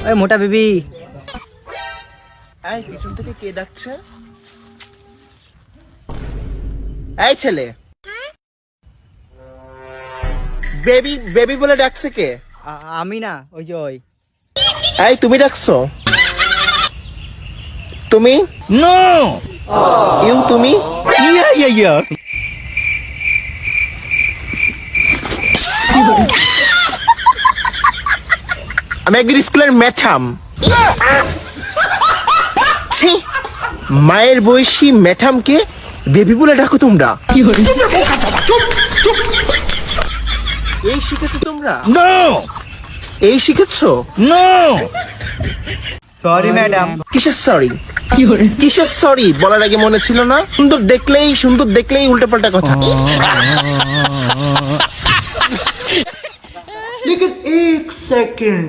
ওই মোটা বেবি। এই পিছন থেকে কে ডাকছে? এই ছেলে, বেবি বেবি বলে ডাকছে কে? আমি না, ওই যে ওই। এই তুমি ডাকছো? তুমি? নো। তুমি? ইয়া। আমি একদিন স্কুলের ম্যাডাম। ছি, মায়ের বয়সী ম্যাডামকে বেবি বলে ডাকো তোমরা? এই শিখেছো তোমরা? নো এই শিখেছো? নো। Sorry madam. কিসের সরি? কিসের সরি বলার আগে মনে ছিল না? সুন্দর দেখলেই উল্টোপাল্টা কথা। लेकिन एक सेकंड